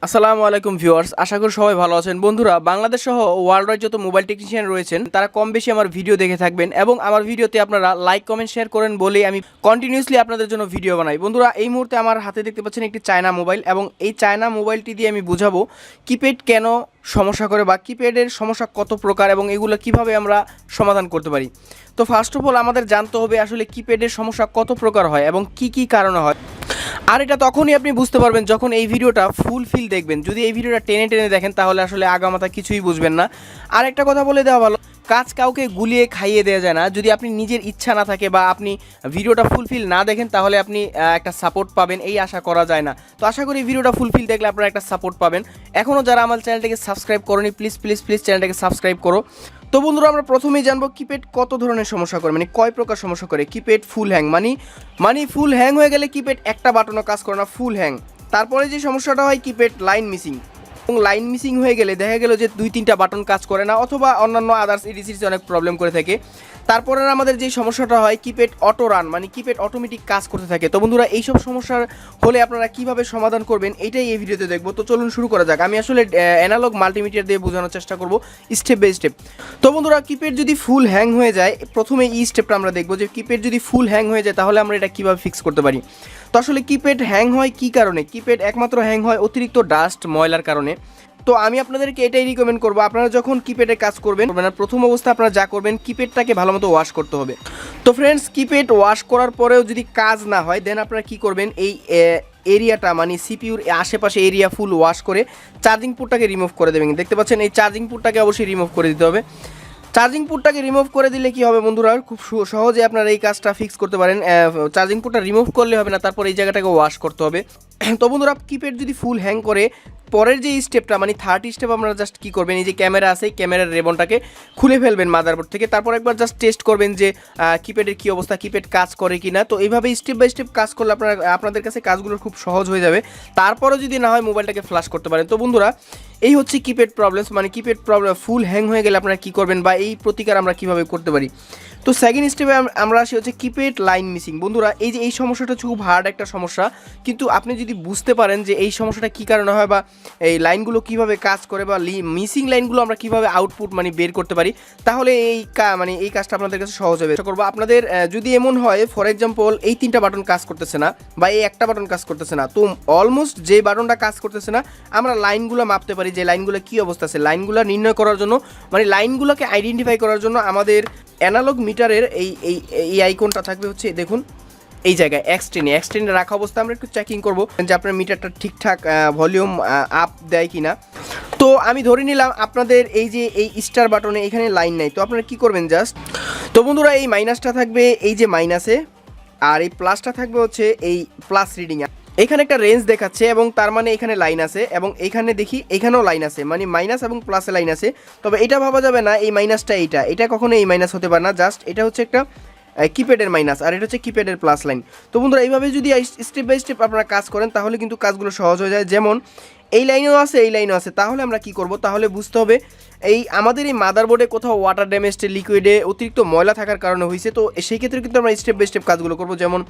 আসসালামু আলাইকুম ভিউয়ার্স, আশা করি সবাই ভালো আছেন। বন্ধুরা, বাংলাদেশ সহ ওয়ার্ল্ড ওয়াইড যত মোবাইল টেকনিশিয়ান রয়েছেন তারা কম বেশি আমার ভিডিও দেখে থাকবেন এবং আমার ভিডিওতে আপনারা লাইক কমেন্ট শেয়ার করেন বলেই আমি কন্টিনিউয়াসলি আপনাদের জন্য ভিডিও বানাই। বন্ধুরা, এই মুহূর্তে আমার হাতে দেখতে পাচ্ছেন একটি চায়না মোবাইল এবং এই চায়না মোবাইলটি দিয়ে আমি বুঝাবো কিপ্যাড কেন সমস্যা করে বা কিপ্যাডের সমস্যা কত প্রকার এবং এগুলো কিভাবে আমরা সমাধান করতে পারি। তো ফার্স্ট অফ অল আমাদের জানতে হবে আসলে কিপ্যাডের সমস্যা কত প্রকার হয় এবং কি কি কারণে হয়। আর এটা তখনই আপনি বুঝতে পারবেন যখন এই ভিডিওটা ফুলফিল দেখবেন। যদি এই ভিডিওটা টেনে টেনে দেখেন তাহলে আসলে আগামাথা কিছুই বুঝবেন না। আর একটা কথা বলে দেওয়া ভালো, কাজ কাউকে গুলিয়ে খাইয়ে দেওয়া যায় না। যদি আপনি নিজের ইচ্ছা না থাকে বা আপনি ভিডিওটা ফুলফিল না দেখেন তাহলে আপনি একটা সাপোর্ট পাবেন এই আশা করা যায় না। তো আশা করি ভিডিওটা ফুলফিল দেখলে আপনারা একটা সাপোর্ট পাবেন। এখনও যারা আমার চ্যানেলটাকে সাবস্ক্রাইব করেনি প্লিজ প্লিজ প্লিজ চ্যানেলটাকে সাবস্ক্রাইব করো। তো বন্ধুরা, আমরা প্রথমেই জানবো কিপ্যাড কত ধরনের সমস্যা করে, মানে কয় প্রকার সমস্যা করে। কিপ্যাড ফুল হ্যাং, মানে ফুল হ্যাং হয়ে গেলে কিপ্যাড একটা বাটনও কাজ করে না, ফুল হ্যাং। তারপরে যে সমস্যাটা হয় কিপ্যাড লাইন মিসিং, এবং লাইন মিসিং হয়ে গেলে দেখা গেল যে 2-3টা বাটন কাজ করে না অথবা অন্যান্য আদার্স এডিসিস অনেক প্রবলেম করে থাকে। তারপরে আমাদের যে সমস্যাটা হয় কিপ্যাড অটো রান, মানে কিপ্যাড অটোমেটিক কাজ করতে থাকে। তো বন্ধুরা, এইসব সমস্যার হলে আপনারা কিভাবে সমাধান করবেন এটাই এই ভিডিওতে দেখবো। তো চলুন শুরু করা যাক। আমি আসলে অ্যানালগ মাল্টিমিটার দিয়ে বোঝানোর চেষ্টা করব স্টেপ বাই স্টেপ। তো বন্ধুরা, কিপ্যাড যদি ফুল হ্যাং হয়ে যায়, প্রথমে এই স্টেপটা আমরা দেখবো যে কিপ্যাড যদি ফুল হ্যাং হয়ে যায় তাহলে আমরা এটা কীভাবে ফিক্স করতে পারি। তো আসলে কিপ্যাড হ্যাং হয় কী কারণে? কিপ্যাড একমাত্র হ্যাং হয় অতিরিক্ত ডাস্ট ময়লার কারণে। তো আমি আপনাদেরকে এটাই রিকমেন্ড করবো, আপনারা যখন কিপ্যাডে কাজ করবেন প্রথম অবস্থা আপনারা যা করবেন কিপ্যাডটাকে ভালো মতো ওয়াশ করতে হবে। তো ফ্রেন্ডস, কিপ্যাড ওয়াশ করার পরেও যদি কাজ না হয় দেন আপনারা কি করবেন, এই এরিয়াটা মানে সিপিইউর আশেপাশে এরিয়া ফুল ওয়াশ করে চার্জিং পোর্টটাকে রিমুভ করে দেবেন। দেখতে পাচ্ছেন এই চার্জিং পোর্টটাকে অবশ্যই রিমুভ করে দিতে হবে। চার্জিং পোর্টটাকে রিমুভ করে দিলে কি হবে বন্ধুরা, খুব সহজে আপনারা এই কাজটা ফিক্স করতে পারেন। চার্জিং পোর্টটা রিমুভ করলে হবে না, তারপর এই জায়গাটাকে ওয়াশ করতে হবে। তো বন্ধুরা, কিপ্যাড যদি ফুল হ্যাং করে পরের যে স্টেপটা মানে থার্ড স্টেপ আপনারা জাস্ট কী করবেন, এই যে ক্যামেরা আছে ক্যামেরার রেবনটাকে খুলে ফেলবেন মাদারবোর্ড থেকে। তারপর একবার জাস্ট টেস্ট করবেন যে কিপ্যাডের কী অবস্থা, কিপ্যাড কাজ করে কি না। তো এইভাবে স্টেপ বাই স্টেপ কাজ করলে আপনাদের কাছে কাজগুলো খুব সহজ হয়ে যাবে। তারপরও যদি না হয় মোবাইলটাকে ফ্লাশ করতে পারেন। তো বন্ধুরা, এই হচ্ছে কিপ্যাড প্রবলেমস, মানে কিপ্যাড প্রবলেম ফুল হ্যাং হয়ে গেলে আপনারা কী করবেন বা এই প্রতিকার আমরা কীভাবে করতে পারি। তো সেকেন্ড স্টেপে আমরা আসি হচ্ছে কিপ্যাড লাইন মিসিং। বন্ধুরা, এই যে এই সমস্যাটা হচ্ছে খুব হার্ড একটা সমস্যা, কিন্তু আপনি যদি বুঝতে পারেন যে এই সমস্যাটা কী কারণে হয় বা এই লাইনগুলো কীভাবে কাজ করে বা মিসিং লাইনগুলো আমরা কীভাবে আউটপুট মানে বের করতে পারি, তাহলে এই কাজটা আপনাদের কাছে সহজ হবে। করবো আপনাদের যদি এমন হয় ফর এক্সাম্পল এই 3টা বাটন কাজ করতেছে না বা এই একটা বাটন কাজ করতেছে না, তো অলমোস্ট যে বাটনটা কাজ করতেছে না আমরা লাইনগুলো মাপতে পারি যে লাইনগুলো কী অবস্থা আছে। লাইনগুলো নির্ণয় করার জন্য মানে লাইনগুলোকে আইডেন্টিফাই করার জন্য আমাদের অ্যানালগ মিটারের এই আইকনটা থাকবে হচ্ছে দেখুন এই জায়গায় এক্সটেনে রাখা অবস্থা আমরা একটু চেকিং করবো যে আপনার মিটারটা ঠিকঠাক ভলিউম আপ দেয় কি না। তো আমি ধরে নিলাম আপনাদের এই যে এই স্টার বাটনে এখানে লাইন নাই, তো আপনারা কি করবেন জাস্ট, তো বন্ধুরা এই মাইনাসটা থাকবে এই যে মাইনাসে আর এই প্লাসটা থাকবে হচ্ছে এই প্লাস রিডিংয়ে। এখানে একটা রেঞ্জ দেখাচ্ছে এবং তার মানে এখানে লাইন আছে এবং এখানে দেখি এখানেও লাইন আছে, মানে মাইনাস এবং প্লাসে লাইন আছে। তবে এটা ভাবা যাবে না এই মাইনাসটা এটা কখনো এই মাইনাস হতে পারে না, জাস্ট এটা হচ্ছে একটা কিপ্যাডের মাইনাস আর এটা হচ্ছে কিপ্যাডের প্লাস লাইন। তো বন্ধুরা, এইভাবে যদি স্টেপ বাই স্টেপ আপনারা কাজ করেন তাহলে কিন্তু কাজগুলো সহজ হয়ে যায়। যেমন এই লাইনেও আছে এই লাইনও আছে, তাহলে আমরা কি করব, তাহলে বুঝতে হবে আমাদের এই মাদারবোর্ডে কোথাও ওয়াটার ড্যামেজে লিকুইডে অতিরিক্ত ময়লা থাকার কারণে হয়েছে। তো সেই ক্ষেত্রে কিন্তু আমরা স্টেপ বাই স্টেপ কাজগুলো করব। যেমন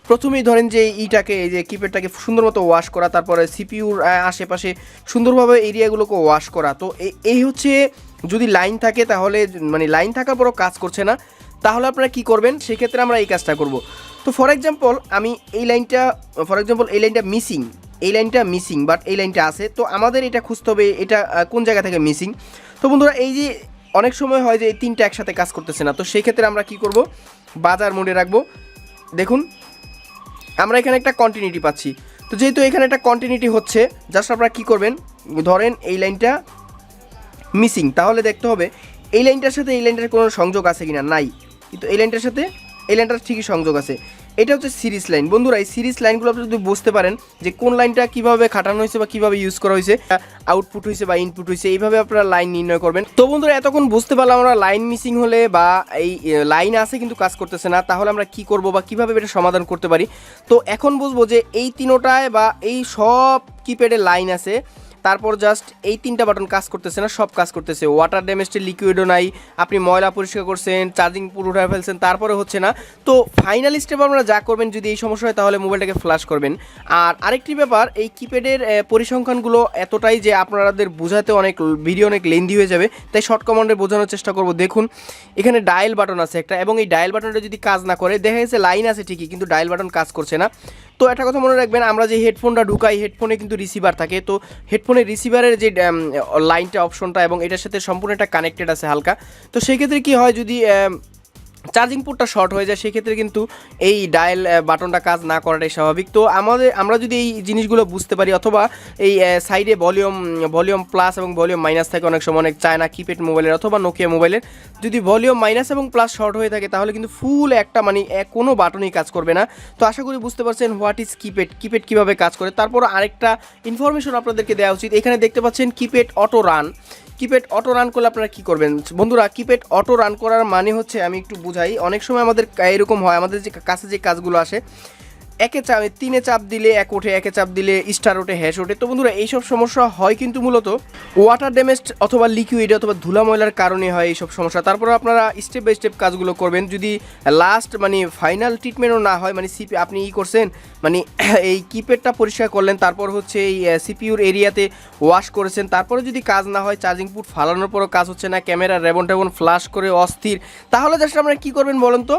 প্রথমেই ধরেন যে এই যে কিপ্যাডটাকে সুন্দর মতো ওয়াশ করা, তারপরে সিপিইউর আশেপাশে সুন্দরভাবে এরিয়াগুলোকে ওয়াশ করা। তো এই হচ্ছে যদি লাইন থাকে তাহলে মানে লাইন থাকার পরও কাজ করছে না তাহলে আপনারা কী করবেন, সেক্ষেত্রে আমরা এই কাজটা করব। তো ফর এক্সাম্পল আমি এই লাইনটা মিসিং বাট এই লাইনটা আছে, তো আমাদের এটা খুঁজতে হবে এটা কোন জায়গা থেকে মিসিং। তো বন্ধুরা, এই যে অনেক সময় হয় যে এই 3টা একসাথে কাজ করতেছে না, তো সেই ক্ষেত্রে আমরা কি করব, বাজার মোডে রাখবো। দেখুন আমরা এখানে একটা কন্টিনিউটি পাচ্ছি, তো যেহেতু এখানে একটা কন্টিনিউটি হচ্ছে জাস্ট আপনারা কী করবেন, ধরেন এই লাইনটা মিসিং, তাহলে দেখতে হবে এই লাইনটার সাথে এই লাইনটার কোনো সংযোগ আছে কিনা, নাই, কিন্তু এই লাইনটার সাথে এই লাইনটার ঠিকই সংযোগ আছে। এটা হচ্ছে সিরিজ লাইন। বন্ধুরা, এই সিরিজ লাইনগুলো আপনি যদি বুঝতে পারেন যে কোন লাইনটা কীভাবে খাটানো হয়েছে বা কীভাবে ইউজ করা হয়েছে, আউটপুট হয়েছে বা ইনপুট হয়েছে, এইভাবে আপনারা লাইন নির্ণয় করবেন। তো বন্ধুরা, এতক্ষণ বুঝতে পারলাম আমরা লাইন মিসিং হলে বা এই লাইন আছে কিন্তু কাজ করতেছে না, তাহলে আমরা কি করব বা কীভাবে এটা সমাধান করতে পারি। তো এখন বুঝবো যে এই 3টায় বা এই সব কিপ্যাডে লাইন আছে তারপর জাস্ট এই 3টা বাটন কাজ করতেছে না, সব কাজ করতেছে। ওয়াটার ড্যামেজটা লিকুইডও নাই, আপনি ময়লা পরিষ্কার করছেন, চার্জিং পুরো উঠায় ফেলছেন, তারপরে হচ্ছে না। তো ফাইনাল স্টেপ আপনারা যা করবেন, যদি এই সমস্যা হয় তাহলে মোবাইলটাকে ফ্ল্যাশ করবেন। আর আরেকটি ব্যাপার, এই কিপ্যাডের পরিসংখ্যানগুলো এতটাই যে আপনাদের বোঝাতে ভিডিও অনেক লেন্দি হয়ে যাবে, তাই শর্ট কমান্ডে বোঝানোর চেষ্টা করব। দেখুন এখানে ডায়াল বাটন আছে একটা, এবং এই ডায়াল বাটনটা যদি কাজ না করে, দেখা গেছে লাইন আছে ঠিকই কিন্তু ডায়াল বাটন কাজ করছে না। তো একটা কথা মনে রাখবেন, আমরা যে হেডফোনটা ঢুকাই, হেডফোনে কিন্তু রিসিভার থাকে। তো হেডফোনের রিসিভারের যে লাইনটা অপশনটা এবং এটার সাথে সম্পূর্ণ একটা কানেক্টেড আছে হালকা। তো সেই ক্ষেত্রে কী হয়, যদি চার্জিং পোর্টটা শর্ট হয়ে যায়, সেক্ষেত্রে কিন্তু এই ডায়াল বাটনটা কাজ না করাটাই স্বাভাবিক। তো আমরা যদি এই জিনিসগুলো বুঝতে পারি, অথবা এই সাইডে ভলিউম প্লাস এবং ভলিউম মাইনাস থাকে অনেক সময়, অনেক চায়না কিপ্যাড মোবাইলের অথবা নোকিয়া মোবাইলের, যদি ভলিউম মাইনাস এবং প্লাস শর্ট হয়ে থাকে, তাহলে কিন্তু ফুল একটা কোনো বাটনই কাজ করবে না। তো আশা করি বুঝতে পারছেন হোয়াট ইজ কিপ্যাড কীভাবে কাজ করে। তারপর আরেকটা ইনফরমেশন আপনাদেরকে দেওয়া উচিত। এখানে দেখতে পাচ্ছেন keypad auto run. Keypad auto run করলে আপনারা কী করবেন বন্ধুরা? কিপ্যাড অটো রান করার মানে হচ্ছে, আমি একটু বুঝাই। অনেক সময় আমাদের এরকম হয়, আমাদের যে কাছে যে কাজগুলো আসে, 3-এ চাপ দিলে 1 ওঠে, 1-এ চাপ দিলে স্টার ওঠে, হ্যাশ ওঠে। তো বন্ধুরা এইসব সমস্যা হয় কিন্তু মূলত ওয়াটার ড্যামেজ অথবা লিকুইড অথবা ধুলা ময়লার কারণে হয় এইসব সমস্যা। তারপর আপনারা স্টেপ বাই স্টেপ কাজগুলো করবেন। যদি লাস্ট ফাইনাল ট্রিটমেন্টও না হয়, আপনি করছেন, এই কিপ্যাডটা পরিষ্কার করলেন, তারপর হচ্ছে এই সিপিইউর এরিয়াতে ওয়াশ করেছেন, তারপরে যদি কাজ না হয়, চার্জিং পোর্ট ফালানোর পরও কাজ হচ্ছে না, ক্যামেরা রেবন ফ্ল্যাশ করে অস্থির, তাহলে জাস্ট আপনারা কী করবেন বলুন তো?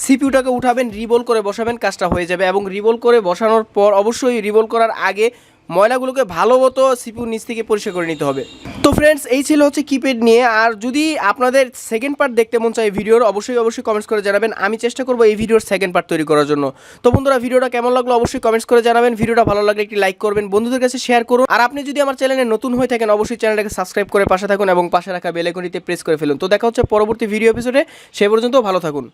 সিপিইউটাকে উঠাবেন, রিবোল করে বসাবেন, কাজটা হয়ে যাবে। এবং রিবোল করে বসানোর পর অবশ্যই রিবোল করার আগে ময়লাগুলোকে ভালো মতো সিপিইউর নিচ থেকে পরিষ্কার করে নিতে হবে। তো ফ্রেন্ডস, এই ছিল হচ্ছে কিপ্যাড নিয়ে। আর যদি আপনাদের সেকেন্ড পার্ট দেখতে মন চায় ভিডিওর, অবশ্যই কমেন্টস করে জানাবেন। আমি চেষ্টা করবো এই ভিডিওর সেকেন্ড পার্ট তৈরি করার জন্য। তো বন্ধুরা, ভিডিওটা কেমন লাগলো অবশ্যই কমেন্টস করে জানাবেন। ভিডিওটা ভালো লাগলে একটি লাইক করবেন, বন্ধুদের কাছে শেয়ার করুন। আর আপনি যদি আমার চ্যানেলে নতুন হয়ে থাকেন, অবশ্যই চ্যানেলটাকে সাবস্ক্রাইব করে পাশে থাকুন এবং পাশে রাখা বেল আইকনটিতে প্রেস করে ফেলুন। তো দেখা হচ্ছে পরবর্তী ভিডিও এপিসোডে। সে পর্যন্ত ভালো থাকুন।